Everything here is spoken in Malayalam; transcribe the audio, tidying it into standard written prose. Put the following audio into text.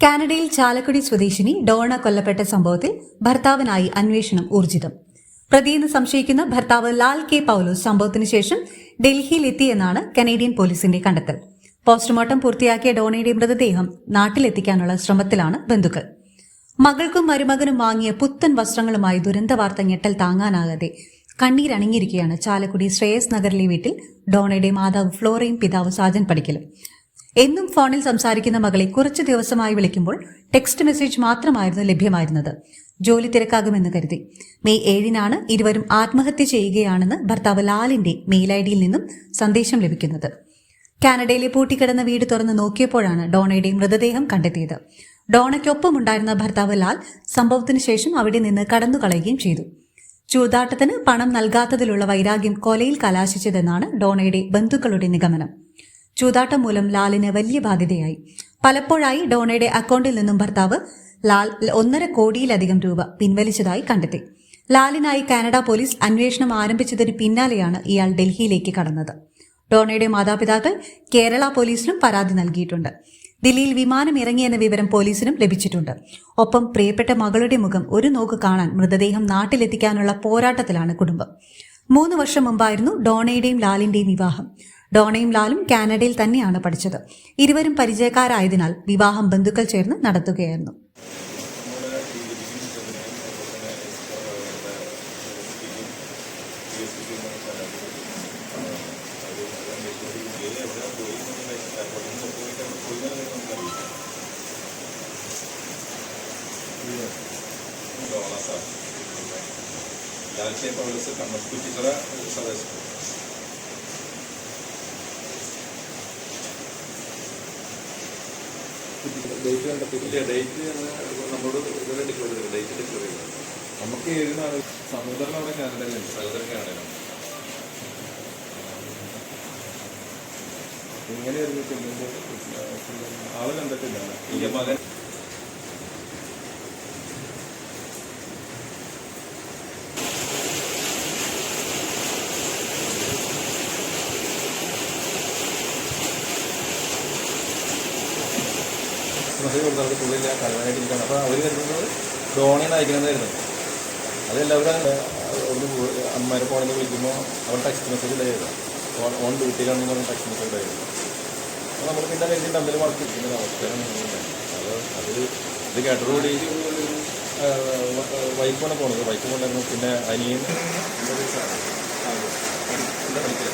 കാനഡയിൽ ചാലക്കുടി സ്വദേശിനി ഡോണ കൊല്ലപ്പെട്ട സംഭവത്തിൽ ഭർത്താവിനായി അന്വേഷണം ഊർജിതം. പ്രതിയെന്ന് സംശയിക്കുന്ന ഭർത്താവ് ലാൽ കെ പൌലോസ് സംഭവത്തിന് ശേഷം ഡൽഹിയിലെത്തിയെന്നാണ് കനേഡിയൻ പോലീസിന്റെ കണ്ടെത്തൽ. പോസ്റ്റ്മോർട്ടം പൂർത്തിയാക്കിയ ഡോണയുടെ മൃതദേഹം നാട്ടിലെത്തിക്കാനുള്ള ശ്രമത്തിലാണ് ബന്ധുക്കൾ. മകൾക്കും മരുമകനും വാങ്ങിയ പുത്തൻ വസ്ത്രങ്ങളുമായി ദുരന്ത വാർത്ത ഞെട്ടൽ താങ്ങാനാകാതെ കണ്ണീരണിഞ്ഞിരിക്കുകയാണ് ചാലക്കുടി ശ്രേയസ് നഗറിലെ വീട്ടിൽ ഡോണയുടെ മാതാവ് ഫ്ലോറയും പിതാവ് സാജൻ പടിക്കലും. എന്നും ഫോണിൽ സംസാരിക്കുന്ന മകളെ കുറച്ചു ദിവസമായി വിളിക്കുമ്പോൾ ടെക്സ്റ്റ് മെസ്സേജ് മാത്രമായിരുന്നു ലഭ്യമായിരുന്നത്. ജോലി തിരക്കാകുമെന്ന് കരുതി. മെയ് 7-നാണ് ഇരുവരും ആത്മഹത്യ ചെയ്യുകയാണെന്ന് ഭർത്താവ് ലാലിന്റെ മെയിൽ ഐഡിയിൽ നിന്നും സന്ദേശം ലഭിക്കുന്നത്. കാനഡയിലെ പൂട്ടിക്കിടന്ന വീട് തുറന്ന് നോക്കിയപ്പോഴാണ് ഡോണയുടെ മൃതദേഹം കണ്ടെത്തിയത്. ഡോണയ്ക്കൊപ്പമുണ്ടായിരുന്ന ഭർത്താവ് ലാൽ സംഭവത്തിന് ശേഷം അവിടെ നിന്ന് കടന്നുകളയുകയും ചെയ്തു. ചൂതാട്ടത്തിന് പണം നൽകാത്തതിലുള്ള വൈരാഗ്യം കൊലയിൽ കലാശിച്ചതെന്നാണ് ഡോണയുടെ ബന്ധുക്കളുടെ നിഗമനം. ചൂതാട്ടം മൂലം ലാലിന് വലിയ ബാധ്യതയായി. പലപ്പോഴായി ഡോണയുടെ അക്കൗണ്ടിൽ നിന്നും ഭർത്താവ് ലാൽ 1.5 കോടിയിലധികം രൂപ പിൻവലിച്ചതായി കണ്ടെത്തി. ലാലിനായി കാനഡ പോലീസ് അന്വേഷണം ആരംഭിച്ചതിന് പിന്നാലെയാണ് ഇയാൾ ഡൽഹിയിലേക്ക് കടന്നത്. ഡോണയുടെ മാതാപിതാക്കൾ കേരള പോലീസിനും പരാതി നൽകിയിട്ടുണ്ട്. ദില്ലിയിൽ വിമാനം ഇറങ്ങിയെന്ന വിവരം പോലീസിനും ലഭിച്ചിട്ടുണ്ട്. ഒപ്പം പ്രിയപ്പെട്ട മകളുടെ മുഖം ഒരു നോക്ക് കാണാൻ മൃതദേഹം നാട്ടിലെത്തിക്കാനുള്ള പോരാട്ടത്തിലാണ് കുടുംബം. 3 വർഷം മുമ്പായിരുന്നു ഡോണയുടെയും ലാലിന്റെയും വിവാഹം. ഡോണയും ലാലും കാനഡയിൽ തന്നെയാണ് പഠിച്ചത്. ഇരുവരും പരിചയക്കാരായതിനാൽ വിവാഹം ബന്ധുക്കൾ ചേർന്ന് നടത്തുകയായിരുന്നു. ഡേറ്റ് കണ്ടെത്തിയില്ല. ഡേറ്റ് നമ്മളോട് ഇതുവരെ ഡിക്ലെയർ ചെയ്തില്ല. ഡേറ്റ് ഡിക്ലെയർ ചെയ്തത് നമുക്ക് 7-നാണ്. സഹോദരൻ അവിടെ കാനഡയിലുണ്ട്. സഹോദരൻ കാനഡയിലാണ്. ഇങ്ങനെയായിരുന്നു ചെല്ലുമ്പോൾ ആള് കണ്ടിട്ടില്ല. ഈ മകൻ മെസ്സേജ് കൊടുത്തവർക്ക് തുള്ളില്ല കഴിവാനായിട്ടിരിക്കുകയാണ്. അപ്പോൾ അവർ കരുതുന്നത് ഡോണയാണ് അയക്കണമെന്നായിരുന്നു. അതെല്ലാവരും ഒന്ന് അമ്മമാരെ ഫോണിൽ നിന്ന് വിളിക്കുമ്പോൾ അവർ ടെക്സ്റ്റ് മെസ്സേജ് ഉണ്ടായിരുന്നു. ഓൺ ഡ്യൂട്ടിയിലാണെന്ന് പറഞ്ഞ് ടെക്സ്റ്റ് മെസ്സേജ് ഉണ്ടായിരുന്നു. അപ്പോൾ നമ്മൾ പിന്നെ കഴിഞ്ഞിട്ട് തമ്മിൽ വർക്ക് ഇരിക്കുന്ന അവസ്ഥയാണ്. അത് ഇത് കേട്ടതോടുകൂടി വൈഫാണ് പോകുന്നത്. വൈഫ് കൊണ്ടായിരുന്നു. പിന്നെ അനിയൻ എന്താ പഠിക്കുക